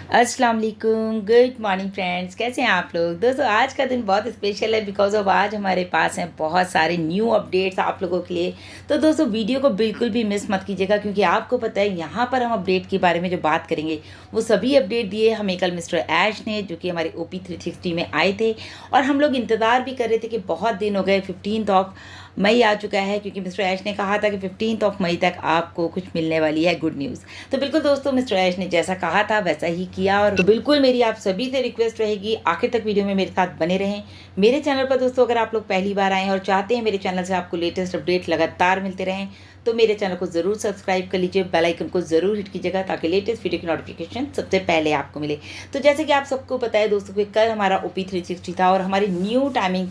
अस्सलाम वालेकुम, good morning friends. कैसे हैं आप लोग? दोस्तों आज का दिन बहुत स्पेशल है बिकॉज ऑफ आज हमारे पास हैं बहुत सारे न्यू अपडेट्स आप लोगों के लिए। तो दोस्तों वीडियो को बिल्कुल भी मिस मत कीजिएगा क्योंकि आपको पता है यहाँ पर हम अपडेट के बारे में जो बात करेंगे वो सभी अपडेट दिए हमें कल मिस्टर ऐश ने, जो कि हमारे OP360 में आए थे। और हम लोग इंतज़ार भी कर रहे थे कि बहुत दिन हो गए, 15 मई आ चुका है क्योंकि मिस्टर ऐश ने कहा था कि 15 मई तक आपको कुछ मिलने वाली है गुड न्यूज़। तो बिल्कुल दोस्तों मिस्टर ऐश ने जैसा कहा था वैसा ही किया। और तो बिल्कुल मेरी आप सभी से रिक्वेस्ट रहेगी आखिर तक वीडियो में मेरे साथ बने रहें। मेरे चैनल पर दोस्तों अगर आप लोग पहली बार आए हैं और चाहते हैं मेरे चैनल से आपको लेटेस्ट अपडेट लगातार मिलते रहें तो मेरे चैनल को ज़रूर सब्सक्राइब कर लीजिए, बेल आइकन को ज़रूर हिट कीजिएगा ताकि लेटेस्ट वीडियो की नोटिफिकेशन सबसे पहले आपको मिले। तो जैसे कि आप सबको पता है दोस्तों कि कल हमारा OP360 था और हमारी न्यू टाइमिंग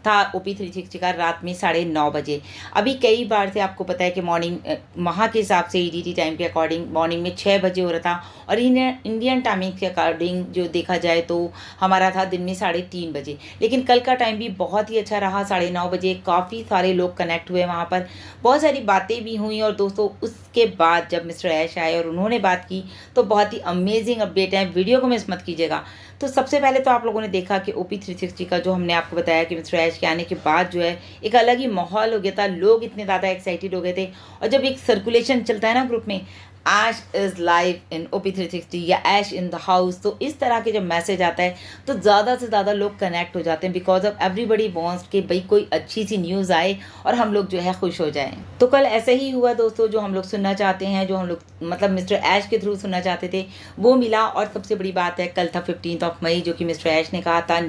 था OP360 का रात में 9:30 बजे। अभी कई बार से आपको पता है कि मॉर्निंग वहाँ के हिसाब से EDT टाइम के अकॉर्डिंग मॉर्निंग में 6 बजे हो रहा था और इंडियन टाइमिंग के अकॉर्डिंग जो देखा जाए तो हमारा था दिन में 3:30 बजे। लेकिन कल का टाइम भी बहुत ही अच्छा रहा, 9:30 बजे काफ़ी सारे लोग कनेक्ट हुए वहाँ पर, बहुत सारी बातें भी हुई। और दोस्तों उसके बाद जब मिस्टर ऐश आए और उन्होंने बात की तो बहुत ही अमेजिंग अपडेट है, वीडियो को मिस मत कीजिएगा। तो सबसे पहले तो आप लोगों ने देखा कि OP360 का जो हमने आपको बताया कि मिस्टर ऐश के आने के बाद जो है एक अलग ही माहौल हो गया था, लोग इतने ज़्यादा एक्साइटेड हो गए थे। और जब एक सर्कुलेशन चलता है ना ग्रुप में, ऐश इज़ लाइव इन OP360 या ऐश इन द हाउस, तो इस तरह के जब मैसेज आता है तो ज़्यादा से ज़्यादा लोग कनेक्ट हो जाते हैं बिकॉज ऑफ एवरीबडी वांट्स कि भाई कोई अच्छी सी न्यूज़ आए और हम लोग जो है खुश हो जाएं। तो कल ऐसे ही हुआ दोस्तों, जो हम लोग सुनना चाहते हैं, जो हम लोग मतलब मिस्टर ऐश के थ्रू सुनना चाहते थे वो मिला। और सबसे बड़ी बात है कल था 15 मई, जो कि मिस्टर ऐश ने कहा था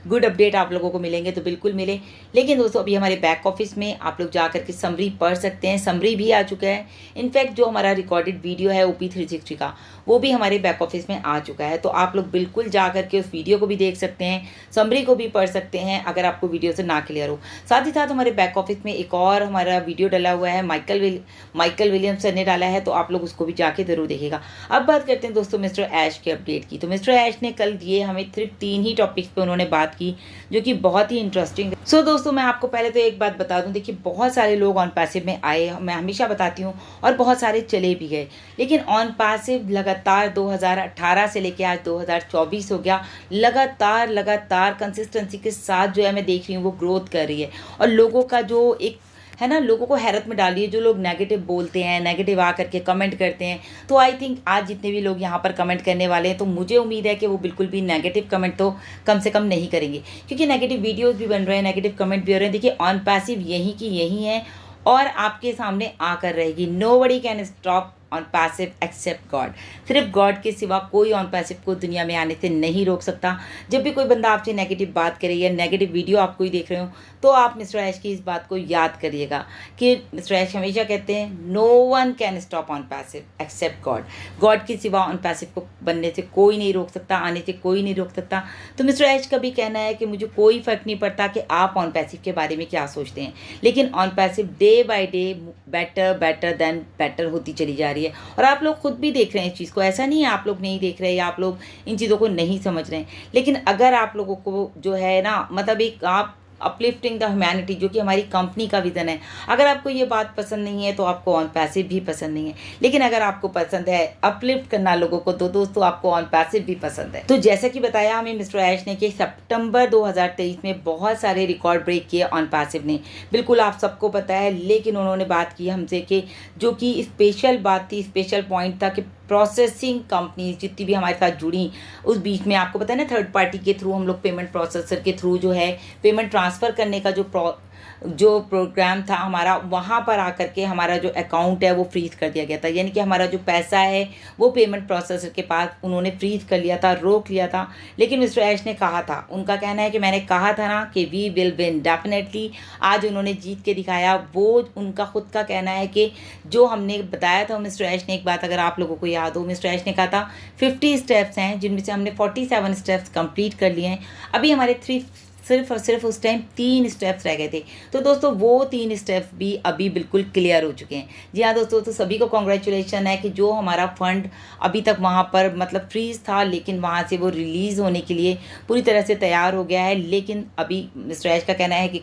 गुड अपडेट आप लोगों को मिलेंगे, तो बिल्कुल मिले। लेकिन दोस्तों अभी हमारे बैक ऑफिस में आप लोग जा करके समरी पढ़ सकते हैं, समरी भी आ चुका है। इनफैक्ट जो हमारा रिकॉर्डेड वीडियो है OP360 का वो भी हमारे बैक ऑफिस में आ चुका है, तो आप लोग बिल्कुल जा करके उस वीडियो को भी देख सकते हैं, समरी को भी पढ़ सकते हैं अगर आपको वीडियो से ना क्लियर हो। साथ ही साथ हमारे बैक ऑफिस में एक और हमारा वीडियो डला हुआ है, माइकल विलियम्स सर ने डाला है, तो आप लोग उसको भी जाके ज़रूर देखिएगा। अब बात करते हैं दोस्तों मिस्टर ऐश के अपडेट की। तो मिस्टर ऐश ने कल दिए हमें सिर्फ 3 ही टॉपिक्स पे उन्होंने बात की जो कि बहुत ही इंटरेस्टिंग है। सो दोस्तों मैं आपको पहले तो एक बात बता दूं, देखिए बहुत सारे लोग ऑन पैसिव में आए, मैं हमेशा बताती हूँ, और बहुत सारे चले भी गए। लेकिन ऑन पैसिव लगातार 2018 से लेके आज 2024 हो गया, लगातार कंसिस्टेंसी के साथ जो है मैं देख रही हूँ वो ग्रोथ कर रही है। और लोगों का जो एक है ना, लोगों को हैरत में डालिए, जो लोग नेगेटिव बोलते हैं, नेगेटिव आ करके कमेंट करते हैं, तो आई थिंक आज जितने भी लोग यहाँ पर कमेंट करने वाले हैं तो मुझे उम्मीद है कि वो बिल्कुल भी नेगेटिव कमेंट तो कम से कम नहीं करेंगे, क्योंकि नेगेटिव वीडियोस भी बन रहे हैं, नेगेटिव कमेंट भी हो रहे हैं। देखिए ऑन पैसिव यही की यही है और आपके सामने आकर रहेगी। Nobody can stop on passive except God. सिर्फ गॉड के सिवा कोई ऑन पैसिव को दुनिया में आने से नहीं रोक सकता। जब भी कोई बंदा आपसे नेगेटिव बात करे या नेगेटिव वीडियो आप कोई देख रहे हो तो आप मिस्टर ऐश की इस बात को याद करिएगा कि मिस्टर ऐश हमेशा कहते हैं no one can stop on passive except God. God के सिवा ऑन पैसिव को बनने से कोई नहीं रोक सकता, आने से कोई नहीं रोक सकता। तो मिस्टर ऐश का भी कहना है कि मुझे कोई फ़र्क नहीं पड़ता कि आप ऑन पैसिव के बारे में क्या सोचते हैं, लेकिन on passive day by day better than better होती चली जा रही है। और आप लोग खुद भी देख रहे हैं इस चीज़ को, ऐसा नहीं है आप लोग नहीं देख रहे या आप लोग इन चीज़ों को नहीं समझ रहे हैं। लेकिन अगर आप लोगों को जो है ना, मतलब एक आप अपलिफ्टिंग द ह्यूमैनिटी जो कि हमारी कंपनी का विज़न है, अगर आपको ये बात पसंद नहीं है तो आपको ऑन पैसिव भी पसंद नहीं है। लेकिन अगर आपको पसंद है अपलिफ्ट करना लोगों को तो दोस्तों आपको ऑन पैसिव भी पसंद है। तो जैसा कि बताया हमें मिस्टर ऐश ने कि सितंबर 2023 में बहुत सारे रिकॉर्ड ब्रेक किए ऑन पैसिव ने, बिल्कुल आप सबको पता है। लेकिन उन्होंने बात की हमसे कि जो कि स्पेशल बात थी, स्पेशल पॉइंट था कि प्रोसेसिंग कंपनी जितनी भी हमारे साथ जुड़ी, उस बीच में आपको पता है ना थर्ड पार्टी के थ्रू हम लोग पेमेंट प्रोसेसर के थ्रू जो है पेमेंट ट्रांसफ़र करने का जो प्रोग्राम था हमारा, वहाँ पर आकर के हमारा जो अकाउंट है वो फ्रीज़ कर दिया गया था। यानी कि हमारा जो पैसा है वो पेमेंट प्रोसेसर के पास उन्होंने फ्रीज़ कर लिया था, रोक लिया था। लेकिन मिस्टर ऐश ने कहा था, उनका कहना है कि मैंने कहा था ना कि वी विल विन डेफिनेटली, आज उन्होंने जीत के दिखाया। वो उनका खुद का कहना है कि जो हमने बताया था मिस्टर ऐश ने, एक बात अगर आप लोगों को याद हो, मिस्टर ऐश ने कहा था 50 स्टेप्स हैं जिनमें से हमने 47 स्टेप्स कंप्लीट कर लिए हैं। अभी हमारे सिर्फ और सिर्फ उस टाइम 3 स्टेप्स रह गए थे। तो दोस्तों वो 3 स्टेप्स भी अभी बिल्कुल क्लियर हो चुके हैं। जी हाँ दोस्तों, तो सभी को कॉन्ग्रेचुलेशन है कि जो हमारा फंड अभी तक वहाँ पर मतलब फ्रीज था, लेकिन वहाँ से वो रिलीज़ होने के लिए पूरी तरह से तैयार हो गया है। लेकिन अभी मिस्टर ऐश का कहना है कि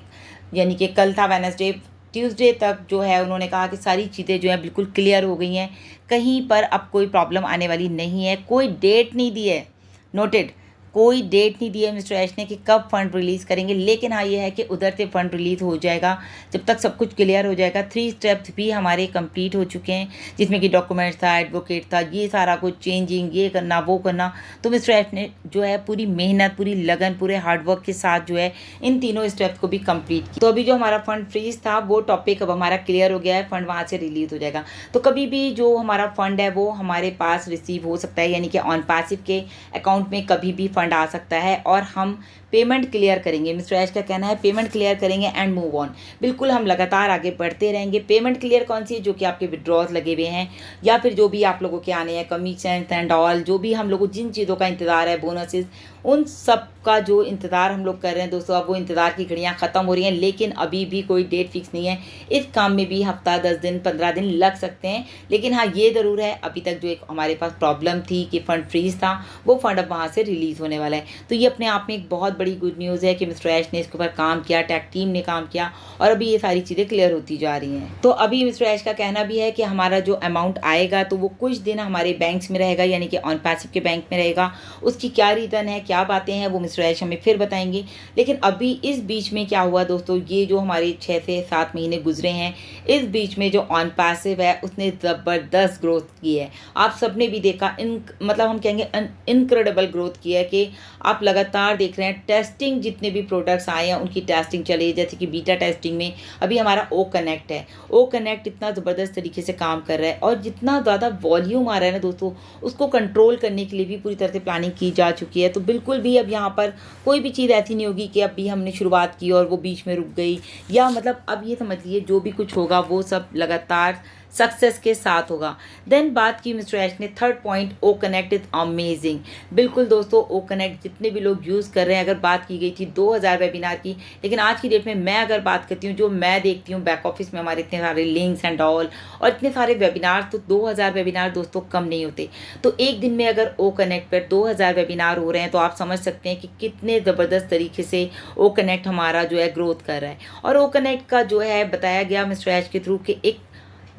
यानी कि कल था वेडनेसडे ट्यूसडे तक जो है उन्होंने कहा कि सारी चीज़ें जो हैं बिल्कुल क्लियर हो गई हैं, कहीं पर अब कोई प्रॉब्लम आने वाली नहीं है। कोई डेट नहीं दी है, नोटेड, कोई डेट नहीं दी है मिस्टर ऐश ने कि कब फ़ंड रिलीज़ करेंगे, लेकिन हाँ ये है कि उधर से फ़ंड रिलीज़ हो जाएगा जब तक सब कुछ क्लियर हो जाएगा। 3 स्टेप्स भी हमारे कंप्लीट हो चुके हैं, जिसमें कि डॉक्यूमेंट्स था, एडवोकेट था, ये सारा कुछ चेंजिंग, ये करना वो करना। तो मिस्टर ऐश ने जो है पूरी मेहनत, पूरी लगन, पूरे हार्डवर्क के साथ जो है इन तीनों स्टेप्स को भी कंप्लीट किया। तो अभी जो हमारा फ़ंड फ्रीज था वो टॉपिक अब हमारा क्लियर हो गया है, फ़ंड वहाँ से रिलीज़ हो जाएगा। तो कभी भी जो हमारा फ़ंड है वो हमारे पास रिसीव हो सकता है, यानी कि ऑन पैसिव के अकाउंट में कभी भी फ़ंड आ सकता है और हम पेमेंट क्लियर करेंगे। मिस्टर ऐश का कहना है पेमेंट क्लियर करेंगे एंड मूव ऑन। बिल्कुल हम लगातार आगे बढ़ते रहेंगे। पेमेंट क्लियर कौन सी है? जो कि आपके विड्रॉज लगे हुए हैं या फिर जो भी आप लोगों के आने हैं, कमीशन एंड ऑल, जो भी हम लोगों को जिन चीज़ों का इंतज़ार है, बोनसेस, उन सब का जो इंतज़ार हम लोग कर रहे हैं दोस्तों, अब वो इंतज़ार की घड़ियाँ ख़त्म हो रही हैं, लेकिन अभी भी कोई डेट फिक्स नहीं है। इस काम में भी हफ्ता, 10 दिन, 15 दिन लग सकते हैं, लेकिन हाँ ये ज़रूर है अभी तक जो एक हमारे पास प्रॉब्लम थी कि फ़ंड फ्रीज था, वो फ़ंड अब वहाँ से रिलीज़ होने वाला है। तो ये अपने आप में एक बहुत बड़ी गुड न्यूज़ है कि मिस्टर ऐश ने इसके ऊपर काम किया, टैक टीम ने काम किया और अभी ये सारी चीज़ें क्लियर होती जा रही हैं। तो अभी मिस्टर ऐश का कहना भी है कि हमारा जो अमाउंट आएगा तो वो कुछ दिन हमारे बैंक्स में रहेगा, यानी कि ऑन पैसिव के बैंक में रहेगा। उसकी क्या रीज़न है, क्या बातें हैं, वो मिस्टर ऐश हमें फिर बताएंगे। लेकिन अभी इस बीच में क्या हुआ दोस्तों, ये जो हमारे 6 से 7 महीने गुजरे हैं, इस बीच में जो ऑन पैसिव है उसने ज़बरदस्त ग्रोथ की है। आप सबने भी देखा, मतलब हम कहेंगे इनक्रेडिबल ग्रोथ की है कि आप लगातार देख रहे हैं टेस्टिंग, जितने भी प्रोडक्ट्स आए हैं उनकी टेस्टिंग चली है। जैसे कि बीटा टेस्टिंग में अभी हमारा ओ कनेक्ट है, ओ कनेक्ट इतना ज़बरदस्त तरीके से काम कर रहा है और जितना ज़्यादा वॉल्यूम आ रहा है ना दोस्तों, उसको कंट्रोल करने के लिए भी पूरी तरह से प्लानिंग की जा चुकी है। तो बिल्कुल भी अब यहाँ पर कोई भी चीज़ ऐसी नहीं होगी कि अभी हमने शुरुआत की और वो बीच में रुक गई, या मतलब अब ये समझ लीजिए जो भी कुछ होगा वो सब लगातार सक्सेस के साथ होगा। देन बात की मिस्टर ऐश ने third point, oh connect is amazing. बिल्कुल दोस्तों, ओ कनेक्ट जितने भी लोग यूज़ कर रहे हैं, अगर बात की गई थी 2000 वेबिनार की, लेकिन आज की डेट में मैं अगर बात करती हूँ, जो मैं देखती हूँ बैक ऑफिस में हमारे इतने सारे लिंक्स एंड ऑल और इतने सारे वेबिनार, तो 2000 वेबिनार दोस्तों कम नहीं होते। तो एक दिन में अगर ओ कनेक्ट पर 2000 वेबिनार हो रहे हैं तो आप समझ सकते हैं कि कितने ज़बरदस्त तरीके से ओ कनेक्ट हमारा जो है ग्रोथ कर रहा है। और ओ कनेक्ट का जो है बताया गया मिस्टर ऐश के थ्रू कि एक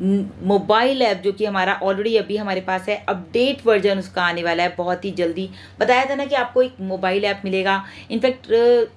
मोबाइल ऐप जो कि हमारा ऑलरेडी अभी हमारे पास है, अपडेट वर्जन उसका आने वाला है बहुत ही जल्दी। बताया था ना कि आपको एक मोबाइल ऐप मिलेगा, इनफैक्ट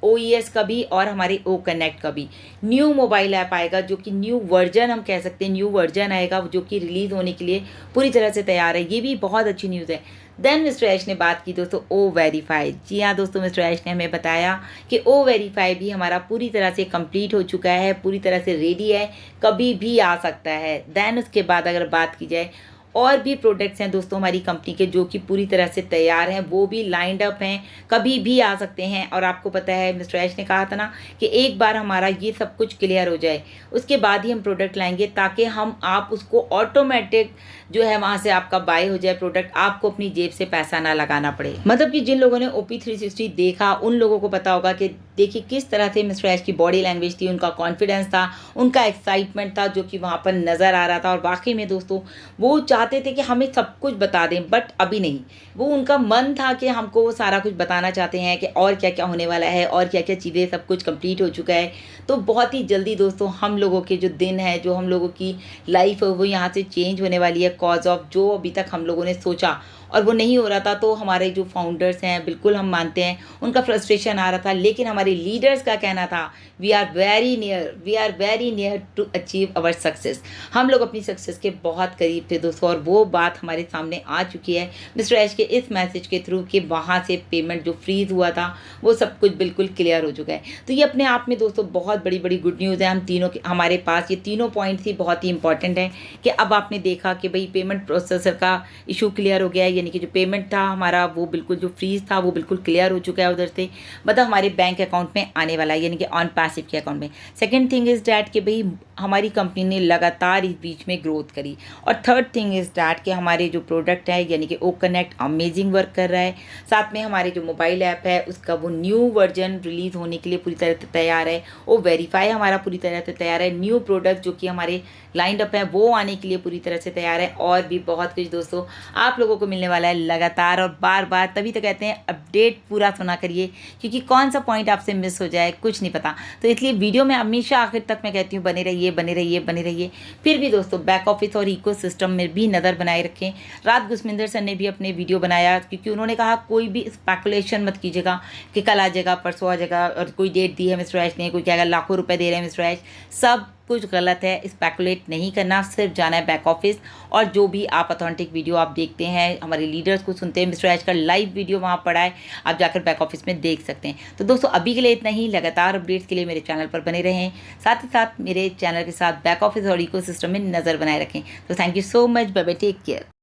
OES का भी और हमारे ओ कनेक्ट का भी न्यू मोबाइल ऐप आएगा, जो कि न्यू वर्जन हम कह सकते हैं, न्यू वर्जन आएगा जो कि रिलीज़ होने के लिए पूरी तरह से तैयार है। ये भी बहुत अच्छी न्यूज़ है। देन मिस्टर ऐश ने बात की दोस्तों ओ वेरीफाई। जी हाँ दोस्तों, मिस्टर ऐश ने हमें बताया कि ओ वेरीफाई भी हमारा पूरी तरह से कंप्लीट हो चुका है, पूरी तरह से रेडी है, कभी भी आ सकता है। देन उसके बाद अगर बात की जाए, और भी प्रोडक्ट्स हैं दोस्तों हमारी कंपनी के जो कि पूरी तरह से तैयार हैं, वो भी लाइंड अप हैं, कभी भी आ सकते हैं। और आपको पता है मिस्टर ऐश ने कहा था ना कि एक बार हमारा ये सब कुछ क्लियर हो जाए उसके बाद ही हम प्रोडक्ट लाएंगे, ताकि हम आप उसको ऑटोमेटिक जो है वहाँ से आपका बाय हो जाए प्रोडक्ट, आपको अपनी जेब से पैसा ना लगाना पड़े। मतलब कि जिन लोगों ने OP360 देखा उन लोगों को पता होगा कि देखिए किस तरह से मिस्टर ऐश की बॉडी लैंग्वेज थी, उनका कॉन्फिडेंस था, उनका एक्साइटमेंट था जो कि वहाँ पर नज़र आ रहा था। और वाकई में दोस्तों वो चाहते थे कि हमें सब कुछ बता दें, बट अभी नहीं। वो उनका मन था कि हमको वो सारा कुछ बताना चाहते हैं कि और क्या क्या होने वाला है और क्या क्या चीज़ें, सब कुछ कंप्लीट हो चुका है। तो बहुत ही जल्दी दोस्तों हम लोगों के जो दिन है, जो हम लोगों की लाइफ है, वो यहाँ से चेंज होने वाली है। कॉज ऑफ जो अभी तक हम लोगों ने सोचा और वो नहीं हो रहा था, तो हमारे जो फाउंडर्स हैं, बिल्कुल हम मानते हैं उनका फ्रस्ट्रेशन आ रहा था, लेकिन हमारे लीडर्स का कहना था we are very near to achieve our success. हम लोग अपनी सक्सेस के बहुत करीब थे दोस्तों, और वो बात हमारे सामने आ चुकी है मिस्टर ऐश के इस मैसेज के थ्रू कि वहाँ से पेमेंट जो फ्रीज हुआ था वो सब कुछ बिल्कुल क्लियर हो चुका है। तो ये अपने आप में दोस्तों बहुत बड़ी बड़ी गुड न्यूज़ है। हम तीनों के हमारे पास ये तीनों पॉइंट्स ही बहुत ही इंपॉर्टेंट है कि अब आपने देखा कि भाई पेमेंट प्रोसेसर का इशू क्लियर हो गया है, यानी कि जो पेमेंट था हमारा वो बिल्कुल, जो फ्रीज था वो बिल्कुल क्लियर हो चुका है उधर से, मतलब हमारे बैंक अकाउंट में आने वाला है, यानी कि ऑन पैसिव के अकाउंट में। सेकंड थिंग इज़ डैट कि भाई हमारी कंपनी ने लगातार इस बीच में ग्रोथ करी। और थर्ड थिंग इज़ डैट कि हमारे जो प्रोडक्ट है यानी कि ओ कनेक्ट अमेजिंग वर्क कर रहा है। साथ में हमारे जो मोबाइल ऐप है उसका वो न्यू वर्जन रिलीज़ होने के लिए पूरी तरह से तैयार है। वो वेरीफाई हमारा पूरी तरह से तैयार है। न्यू प्रोडक्ट जो कि हमारे लाइंड अप है वो आने के लिए पूरी तरह से तैयार है। और भी बहुत कुछ दोस्तों आप लोगों को मिलने मिलने वाला है लगातार और बार बार, तभी तो कहते हैं अपडेट पूरा सुना करिए, क्योंकि कौन सा पॉइंट आपसे मिस हो जाए कुछ नहीं पता। तो इसलिए वीडियो में हमेशा आखिर तक मैं कहती हूँ बने रहिए बने रहिए बने रहिए। फिर भी दोस्तों बैक ऑफिस और इकोसिस्टम में भी नज़र बनाए रखें। रात गुरमिंदर सर ने भी अपने वीडियो बनाया, क्योंकि उन्होंने कहा कोई भी स्पेकुलेशन मत कीजिएगा कि कल आ जाएगा परसों आ जाएगा, और कोई डेट दी है मिस्टर ऐश ने, कोई कहेगा लाखों रुपए दे रहे हैं मिस्टर ऐश, सब कुछ गलत है। स्पेकुलेट नहीं करना, सिर्फ जाना है बैक ऑफिस। और जो भी आप ऑथेंटिक वीडियो आप देखते हैं, हमारे लीडर्स को सुनते हैं, मिस्टर ऐश का लाइव वीडियो वहाँ पड़ा है, आप जाकर बैक ऑफिस में देख सकते हैं। तो दोस्तों अभी के लिए इतना ही। लगातार अपडेट्स के लिए मेरे चैनल पर बने रहें, साथ ही साथ मेरे चैनल के साथ बैक ऑफिस और इकोसिस्टम में नज़र बनाए रखें। तो thank you so much, bye bye, take care.